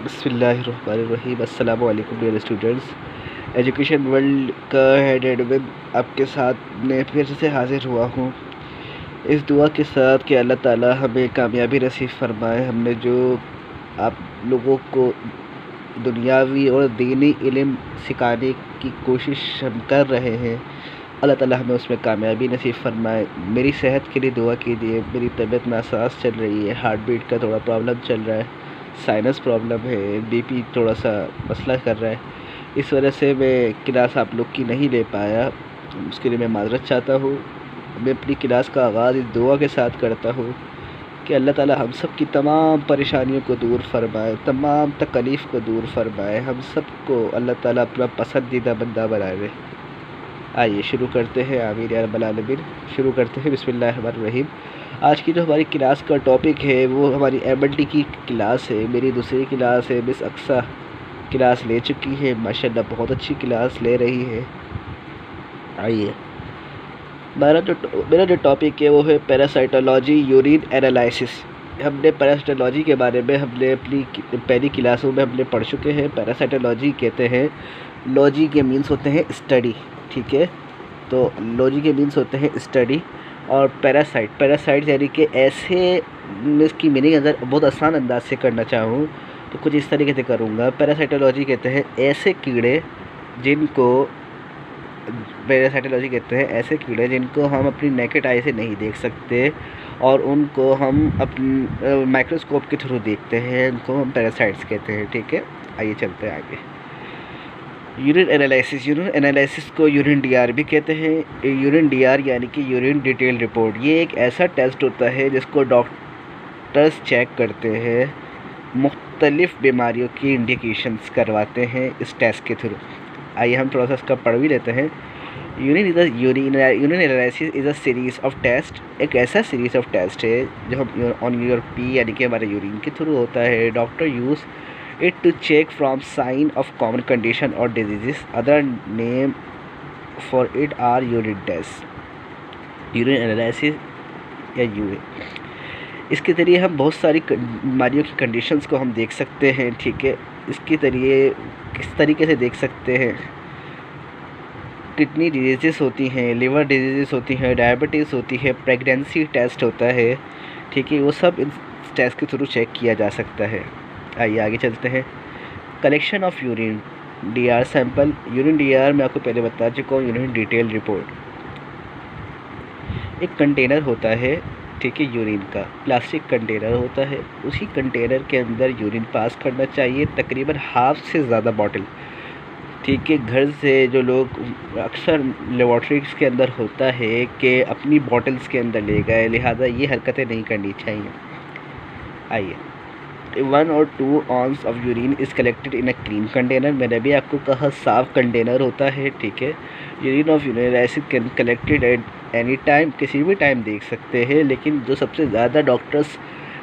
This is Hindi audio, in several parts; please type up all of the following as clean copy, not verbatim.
बिस्मिल्लाहिर्रहमानिर्रहीम। अस्सलामु अलैकुम डियर स्टूडेंट्स। एजुकेशन वर्ल्ड का हेड एडमिन आपके साथ मैं फिर से हाजिर हुआ हूँ इस दुआ के साथ कि अल्लाह ताला हमें कामयाबी नसीब फरमाए। हमने जो आप लोगों को दुनियावी और दीनी इल्म सिखाने की कोशिश हम कर रहे हैं, अल्लाह ताला हमें उसमें कामयाबी नसीब फरमाए। मेरी सेहत के लिए दुआ कीजिए। मेरी तबीयत नासाज चल रही है, हार्ट बीट का थोड़ा प्रॉब्लम चल रहा है, साइनस प्रॉब्लम है, बीपी थोड़ा सा मसला कर रहा है। इस वजह से मैं क्लास आप लोग की नहीं ले पाया, उसके लिए मैं माज़रत चाहता हूँ। मैं अपनी क्लास का आगाज़ इस दुआ के साथ करता हूँ कि अल्लाह ताला हम सब की तमाम परेशानियों को दूर फरमाए, तमाम तकलीफ़ को दूर फरमाए, हम सब को अल्लाह ताला अपना पसंदीदा बंदा बनाए। आइए शुरू करते हैं। आमीन या रब्बल आलमीन। शुरू करते हैं। बिस्मिल्लाहिर्रहमानिर्रहीम। आज की जो हमारी क्लास का टॉपिक है वो हमारी एमएलटी की क्लास है। मेरी दूसरी क्लास है, मिस अक्सा क्लास ले चुकी है, माशाल्लाह बहुत अच्छी क्लास ले रही है। आइए, मेरा जो टॉपिक है वो है पैरासाइटोलॉजी यूरिन एनालिसिस। हमने पैरासाइटोलॉजी के बारे में हमने अपनी पहली क्लासों में हमने पढ़ चुके हैं। पैरासाइटोलॉजी कहते हैं, लॉजी के मीन्स होते हैं स्टडी, ठीक है। तो लॉजी के मीन्स होते हैं स्टडी, और पैरासाइट यानी कि ऐसे, मैं इसकी मीनिंग अगर बहुत आसान अंदाज से करना चाहूँ तो कुछ इस तरीके से करूँगा। पैरासाइटोलॉजी कहते हैं ऐसे कीड़े जिनको पैरासाइटोलॉजी कहते हैं ऐसे कीड़े जिनको हम अपनी नेकेड आई से नहीं देख सकते और उनको हम अपने माइक्रोस्कोप के थ्रू देखते हैं, उनको हम पैरासाइट्स कहते हैं, ठीक है। आइए चलते हैं आगे। यूरिन एनालिसिस को यूरिन डीआर भी कहते हैं। यूरिन डीआर यानी कि यूरिन डिटेल रिपोर्ट, ये एक ऐसा टेस्ट होता है जिसको डॉक्टर्स चेक करते हैं, मुख्तलिफ़ बीमारियों की इंडिकेशंस करवाते हैं इस टेस्ट के थ्रू। आइए हम थोड़ा सा इसका पढ़ भी लेते हैं। Urine analysis is a series of test, एक ऐसा सीरीज़ ऑफ टेस्ट है जो हम ऑन योर पी यानी कि हमारे यूरिन के थ्रू होता है। Doctor use it to check from sign of common condition or diseases. Other name for it are urine test, urine analysis या यूरिन। इसके ज़रिए हम बहुत सारी बीमारियों की कंडीशंस को हम देख सकते हैं, ठीक है। इसके ज़रिए किस तरीके से देख सकते हैं, किडनी डिजीज़ होती हैं, लिवर डिजीज़ होती हैं, डायबिटीज़ होती है, प्रेगनेंसी टेस्ट होता है, ठीक है। वो सब इस टेस्ट के थ्रू चेक किया जा सकता है। आइए आगे चलते हैं। Collection of urine DR sample. Urine DR मैं आपको पहले बता चुका हूँ, यूरिन डिटेल रिपोर्ट। एक कंटेनर होता है, ठीक है, यूरिन का प्लास्टिक कंटेनर होता है। उसी कंटेनर के अंदर यूरिन पास करना चाहिए, तकरीबन हाफ से ज़्यादा बॉटल, ठीक है। घर से जो लोग अक्सर लेबॉर्ट्रीज के अंदर होता है कि अपनी बॉटल्स के अंदर ले गए, लिहाजा ये हरकतें नहीं करनी चाहिए। आइए, 1 or 2 ounce of urine is collected in a clean container. मैंने भी आपको कहा साफ़ कंटेनर होता है, ठीक है। Urine of urine can collected at any time, किसी भी टाइम देख सकते हैं, लेकिन जो सबसे ज़्यादा डॉक्टर्स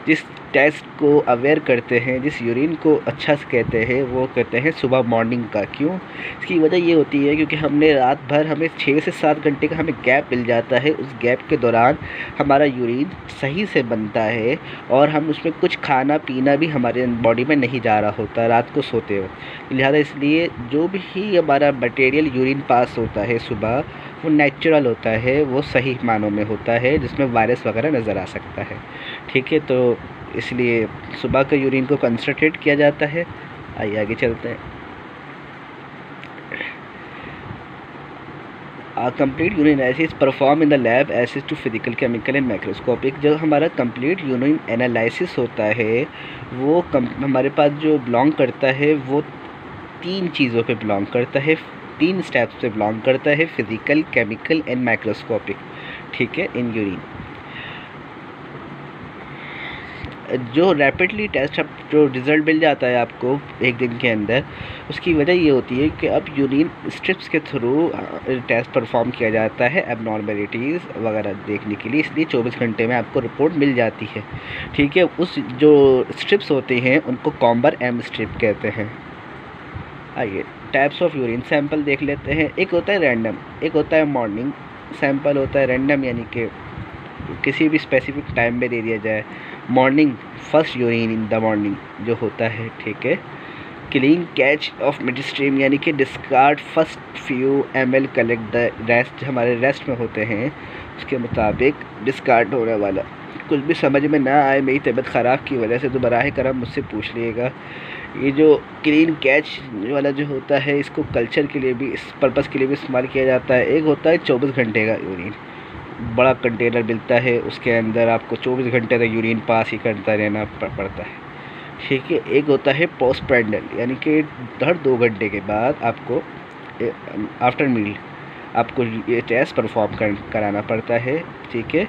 जिस टेस्ट को अवेयर करते हैं, जिस यूरिन को अच्छा से कहते हैं, वो कहते हैं सुबह मॉर्निंग का। क्यों? इसकी वजह ये होती है क्योंकि हमने रात भर, हमें 6 से 7 घंटे का हमें गैप मिल जाता है। उस गैप के दौरान हमारा यूरिन सही से बनता है और हम उसमें कुछ खाना पीना भी हमारे बॉडी में नहीं जा रहा होता रात को सोते वक्त। लिहाजा इसलिए जो भी हमारा मटेरियल यूरिन पास होता है सुबह, वो नेचुरल होता है, वो सही मानों में होता है, जिसमें वायरस वगैरह नज़र आ सकता है, ठीक है। तो इसलिए सुबह का यूरिन को कंसंट्रेट किया जाता है। आइए आगे चलते हैं। Complete urine analysis perform in the lab as is two physical, chemical and microscopic. जब हमारा कंप्लीट यूरिन एनालिसिस होता है वो हमारे पास जो बिलोंग करता है वो 3 चीज़ों पे बिलोंग करता है, 3 स्टेप्स पे बिलोंग करता है, फिजिकल, केमिकल एंड माइक्रोस्कोपिक, ठीक है, इन यूरिन। जो रैपिडली टेस्ट, अब जो रिज़ल्ट मिल जाता है आपको 1 दिन के अंदर, उसकी वजह ये होती है कि अब यूरिन स्ट्रिप्स के थ्रू टेस्ट परफॉर्म किया जाता है एबनॉर्मेलिटीज़ वगैरह देखने के लिए, इसलिए 24 घंटे में आपको रिपोर्ट मिल जाती है, ठीक है। उस जो स्ट्रिप्स होते हैं उनको कॉम्बर एम स्ट्रिप कहते हैं। आइए टाइप्स ऑफ यूरिन सैंपल देख लेते हैं। एक होता है रैंडम, एक होता है मॉर्निंग सैंपल होता है। रैंडम यानी कि किसी भी स्पेसिफिक टाइम में दे दिया जाए। Morning first urine in the morning जो होता है, ठीक है। Clean catch of mid stream यानी कि discard first few ml collect the rest, हमारे रेस्ट में होते हैं उसके मुताबिक डिस्कार्ड होने वाला। कुछ भी समझ में ना आए मेरी तबीयत ख़राब की वजह से तो बराह करम मुझसे पूछ लीजिएगा। ये जो क्लीन कैच वाला जो होता है इसको कल्चर के लिए भी, इस पर्पज़ के लिए भी इस्तेमाल किया जाता है। एक होता है 24 घंटे का यूरिन, बड़ा कंटेनर मिलता है, उसके अंदर आपको 24 घंटे तक यूरिन पास ही करता रहना पड़ता है, ठीक है। एक होता है पोस्ट पैंडल यानी कि हर 2 घंटे के बाद आपको आफ्टर मील आपको ये टेस्ट परफॉर्म कराना पड़ता है, ठीक है।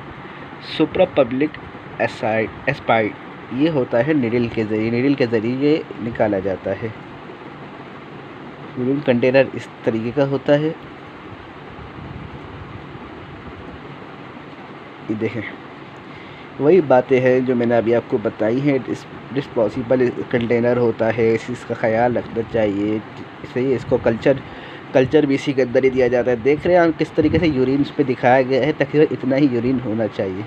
सुप्रा पब्लिक एस्पाइड ये होता है निडल के ज़रिए ये निकाला जाता है। यूरिन कंटेनर इस तरीके का होता है, ये देखें वही बातें हैं जो मैंने अभी आपको बताई हैं। डिस्पोजेबल कंटेनर होता है, इसका ख्याल रखना चाहिए, इसलिए इसको कल्चर भी इसी के अंदर ही दिया जाता है। देख रहे हैं हम किस तरीके से यूरिन पे दिखाया गया है, तकरीबन इतना ही यूरिन होना चाहिए।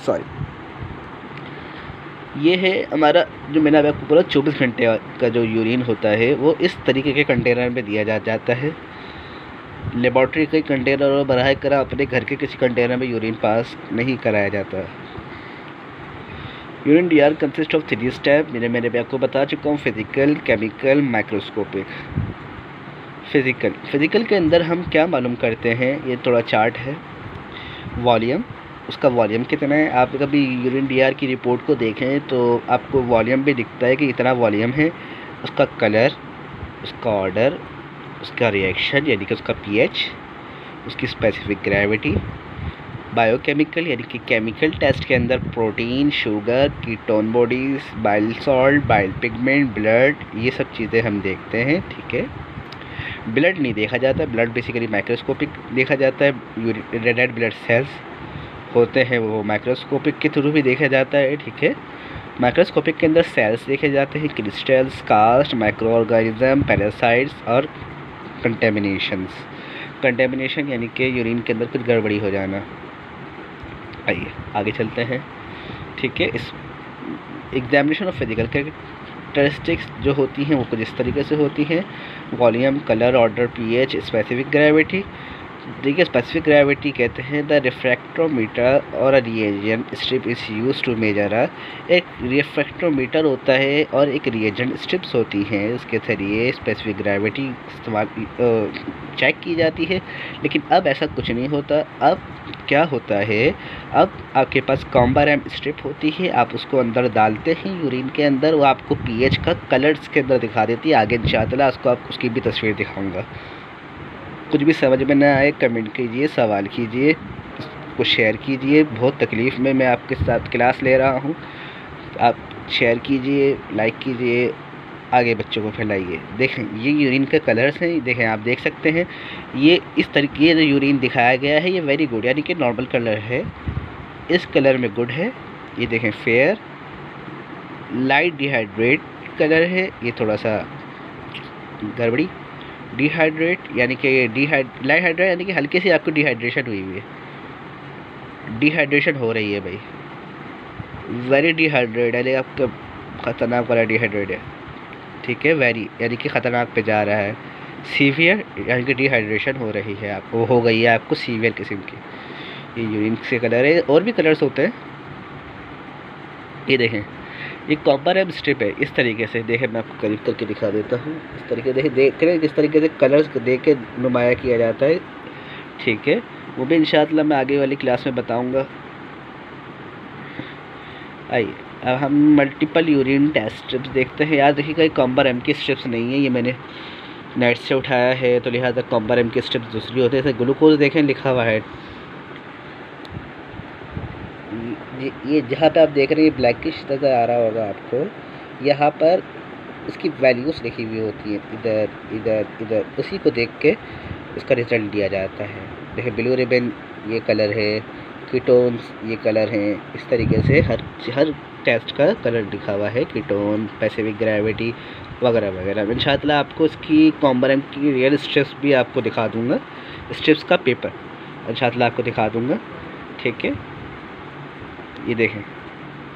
सॉरी, ये है हमारा जो मैंने अभी आपको बोला 24 घंटे का जो यूरिन होता है वो इस तरीके के कंटेनर में दिया जाता है। लेबॉर्ट्री के कंटेनर और बराह करा अपने घर के किसी कंटेनर में यूरिन पास नहीं कराया जाता। Urine DR consist of 3 step, मैंने भी आपको बता चुका हूँ, फिज़िकल, केमिकल, माइक्रोस्कोपिक। फिज़िकल के अंदर हम क्या मालूम करते हैं, ये थोड़ा चार्ट है। वॉल्यूम, उसका वॉल्यूम कितना है, आप कभी यूरिन डीआर की रिपोर्ट को देखें तो आपको वॉल्यूम भी दिखता है कि इतना वॉल्यूम है। उसका कलर, उसका ऑर्डर, उसका रिएक्शन यानी कि उसका पीएच, उसकी स्पेसिफिक ग्रेविटी। बायोकेमिकल यानी कि केमिकल टेस्ट के अंदर protein, sugar, ketone bodies, bile salt, bile pigment, blood, ये सब चीज़ें हम देखते हैं, ठीक है। ब्लड नहीं देखा जाता, ब्लड बेसिकली माइक्रोस्कोपिक देखा जाता है। रेड ब्लड सेल्स होते हैं वो माइक्रोस्कोपिक के थ्रू भी देखा जाता है, ठीक है। माइक्रोस्कोपिक के अंदर सेल्स देखे जाते हैं, crystals, cast, micro organism, parasites और कंटेमिनेशन यानी कि यूरिन के अंदर कुछ गड़बड़ी हो जाना। आइए आगे चलते हैं, ठीक है। इस एग्जामिनेशन ऑफ फिजिकल कैरेक्टरिस्टिक्स जो होती हैं वो कुछ इस तरीके से होती हैं। Volume, colour, odour, pH, specific gravity. देखिए स्पेसिफिक ग्रेविटी कहते हैं द रिफ्रैक्टोमीटर और reagent strip is use to measure. एक रिफ्रैक्टोमीटर होता है और एक रिएजेंट स्ट्रिप्स होती हैं, उसके जरिए स्पेसिफिक ग्रेविटी इस्तेमाल चेक की जाती है। लेकिन अब ऐसा कुछ नहीं होता। अब क्या होता है, अब आपके पास कॉम्बारैम स्ट्रिप होती है, आप उसको अंदर डालते हैं यूरिन के अंदर, वो आपको पीएच का कलर्स के अंदर दिखा देती है। आगे इंशाअल्लाह उसको आप उसकी भी तस्वीर दिखाऊंगा। कुछ भी समझ में ना आए कमेंट कीजिए, सवाल कीजिए, उसको शेयर कीजिए। बहुत तकलीफ़ में मैं आपके साथ क्लास ले रहा हूँ, आप शेयर कीजिए, लाइक कीजिए, आगे बच्चों को फैलाइए। देखें ये यूरिन के कलर्स हैं, देखें आप देख सकते हैं ये इस तरीके, ये जो यूरिन दिखाया गया है ये वेरी गुड यानी कि नॉर्मल कलर है, इस कलर में गुड है। ये देखें फेयर लाइट डिहाइड्रेट कलर है, ये थोड़ा सा गड़बड़ी। डिहाइड्रेट यानी कि लाइट हाइड्रेट यानी कि हल्के से आपको डिहाइड्रेशन हुई है, डिहाइड्रेशन हो रही है भाई। वेरी डिहाइड्रेट यानी आपका ख़तरनाक वाला डिहाइड्रेट है, ठीक है। वेरी यानी कि ख़तरनाक पे जा रहा है। सीवियर यानी कि डिहाइड्रेशन हो रही है, आपको हो गई है आपको सीवियर किस्म की। ये यूरिन से कलर है, और भी कलर्स होते हैं। ये देखें ये कॉम्बारैम स्ट्रिप है, इस तरीके से देखें, मैं आपको करीब करके दिखा देता हूँ। इस तरीके से देख रहे हैं किस तरीके से कलर्स देख के नुमाया किया जाता है, ठीक है। वो भी इंशाअल्लाह मैं आगे वाली क्लास में बताऊँगा। आइए अब हम मल्टीपल यूरिन टेस्ट स्ट्रिप्स देखते हैं। याद रखिएगा कॉम्बारैम की स्ट्रिप्स नहीं है, ये मैंने नेट से उठाया है, तो लिहाजा कॉम्बारैम की स्ट्रिप्स दूसरी होती है। जैसे ग्लूकोज देखें लिखा हुआ है, ये जहाँ पे आप देख रहे हैं ब्लैकिश नज़र आ रहा होगा आपको, यहाँ पर उसकी वैल्यूज़ लिखी हुई होती हैं, इधर इधर इधर, उसी को देख के इसका रिज़ल्ट दिया जाता है। देखिए ब्लू रिबन ये कलर है, कीटोन्स ये कलर हैं, इस तरीके से हर टेस्ट का कलर लिखा हुआ है, कीटोन, स्पेसिफिक ग्रेविटी वगैरह वगैरह। इंशाअल्लाह आपको इसकी कॉम्बारैम की रियल स्ट्रिप्स भी आपको दिखा दूँगा, स्ट्रिप्स का पेपर इंशाअल्लाह आपको दिखा दूँगा, ठीक है। ये देखें,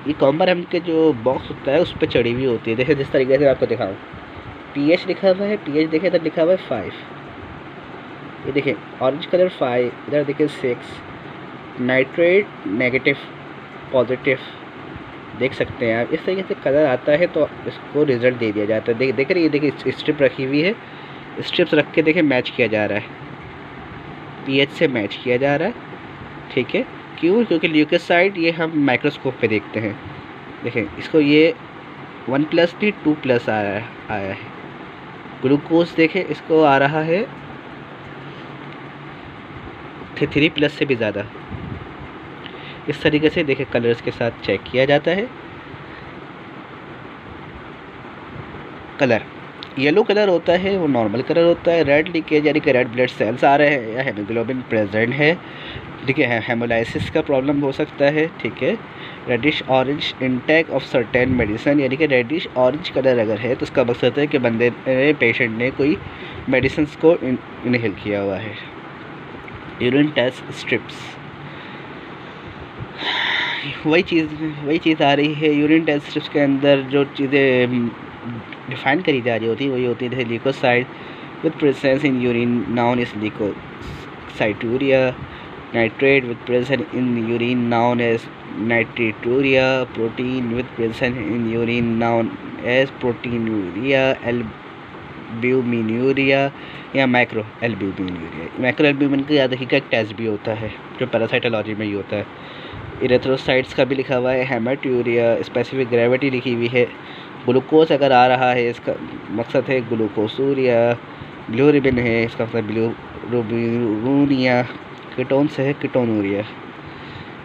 ये कॉपर एम के जो बॉक्स होता है उस पर चढ़ी हुई होती है। देखें जिस तरीके से आपको दिखाऊँ, pH लिखा हुआ है, pH देखें इधर लिखा हुआ है 5, ये देखें ऑरेंज कलर 5, इधर देखें 6, नाइट्रेट नेगेटिव पॉजिटिव, देख सकते हैं आप। इस तरीके से कलर आता है तो इसको रिज़ल्ट दे दिया जाता है। देख रहे ये देखिए स्ट्रिप रखी हुई है, स्ट्रिप्स रख के देखें मैच किया जा रहा है, pH से मैच किया जा रहा है, ठीक है। क्यों? क्योंकि ल्यूकोसाइड ये हम माइक्रोस्कोप पे देखते हैं। देखें इसको ये 1+ नहीं 2+ आया है। ग्लूकोज देखें इसको आ रहा है 3+ से भी ज़्यादा। इस तरीके से देखें कलर्स के साथ चेक किया जाता है। कलर येलो कलर होता है वो नॉर्मल कलर होता है। रेड लीकेज यानी कि रेड ब्लड सेल्स आ रहे हैं या हेमोग्लोबिन प्रेजेंट है, ठीक है, हेमोलाइसिस का प्रॉब्लम हो सकता है, ठीक है। Reddish orange intake of certain medicine यानी कि रेडिश ऑरेंज कलर अगर है तो उसका मकसद है कि बंदे पेशेंट ने कोई मेडिसिन को इनहेल किया हुआ है। यूरिन टेस्ट स्ट्रिप्स, वही चीज़ आ रही है। यूरिन टेस्ट स्ट्रिप्स के अंदर जो चीज़ें डिफाइन करी जा रही होती है वही होती है leukocyte with presence in urine known is leukocyturia, nitrate with presence in urine known as nitraturia, protein with presence in urine known as proteinuria, albuminuria या माइक्रो एल्ब्यूमिनूरिया। माइक्रो एल्ब्यूमिन का याद रखिएगा एक टेस्ट भी होता है जो पैरासाइटोलॉजी में ही होता है। इरेथ्रोसाइट्स का भी लिखा हुआ है, हेमाटूरिया, स्पेसिफिक ग्रेविटी लिखी हुई है। ग्लूकोज अगर आ रहा है इसका मकसद है ग्लूकोसूरिया, ब्लूरिबिन है इसका मतलब ब्लूरुबिनिया, कीटोन से है कीटोनूरिया।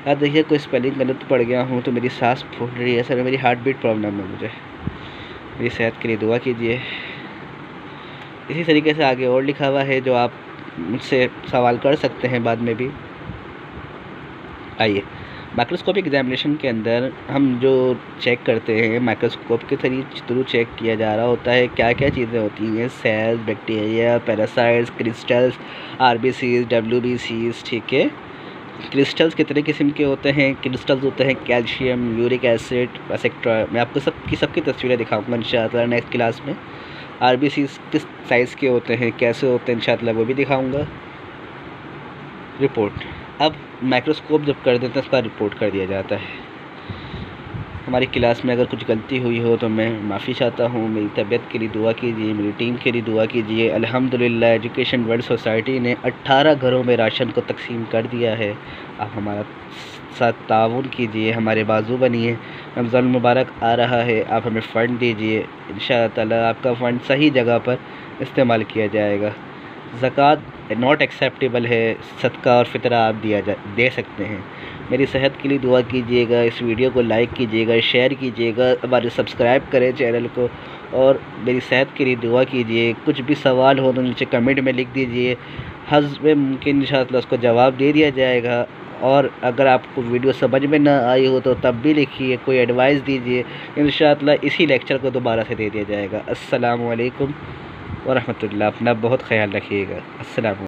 याद देखिए कोई स्पेलिंग गलत पढ़ गया हूँ तो मेरी सांस फूल रही है सर, मेरी हार्ट बीट प्रॉब्लम है, मुझे मेरी सेहत के लिए दुआ कीजिए। इसी तरीके से आगे और लिखा हुआ है जो आप मुझसे सवाल कर सकते हैं बाद में भी। आइए माइक्रोस्कोपिक एग्जामिनेशन के अंदर हम जो चेक करते हैं माइक्रोस्कोप के थ्रू चेक किया जा रहा होता है क्या क्या चीज़ें होती हैं, cells, bacteria, parasites, crystals, RBCs, डब्ल्यूबीसीज, ठीक है। क्रिस्टल्स कितने किस्म के होते हैं? क्रिस्टल्स होते हैं कैल्शियम, यूरिक एसिड, एक्सेट्रा। मैं आपको सबकी तस्वीरें दिखाऊंगा इंशाअल्लाह नेक्स्ट क्लास में। आरबीसीज किस साइज़ के होते हैं, कैसे होते हैं, इंशाअल्लाह वो भी दिखाऊंगा। रिपोर्ट, अब माइक्रोस्कोप जब कर देते हैं उसका रिपोर्ट कर दिया जाता है। हमारी क्लास में अगर कुछ गलती हुई हो तो मैं माफ़ी चाहता हूँ। मेरी तबीयत के लिए दुआ कीजिए, मेरी टीम के लिए दुआ कीजिए। अल्हम्दुलिल्लाह एजुकेशन वर्ल्ड सोसाइटी ने 18 घरों में राशन को तकसीम कर दिया है। आप हमारा साथ ताउन कीजिए, हमारे बाजू बनिए। रमज़ान मुबारक आ रहा है, आप हमें फ़ंड दीजिए, इंशाअल्लाह ताला आपका फ़ंड सही जगह पर इस्तेमाल किया जाएगा। ज़कात नॉट एक्सेप्टेबल है, सदका और फ़ितरा आप दे सकते हैं। मेरी सेहत के लिए दुआ कीजिएगा, इस वीडियो को लाइक कीजिएगा, शेयर कीजिएगा, हमारे सब्सक्राइब करें चैनल को और मेरी सेहत के लिए दुआ कीजिए। कुछ भी सवाल हो तो नीचे कमेंट में लिख दीजिए, हस्ब मुमकिन इंशाअल्लाह उसको जवाब दे दिया जाएगा। और अगर आपको वीडियो समझ में ना आई हो तो तब भी लिखिए, कोई एडवाइस दीजिए, इंशाअल्लाह इसी लेक्चर को दोबारा से दे दिया जाएगा। अस्सलामु अलैकुम व रहमतुल्लाह। अपना बहुत ख्याल रखिएगा। अस्सलाम।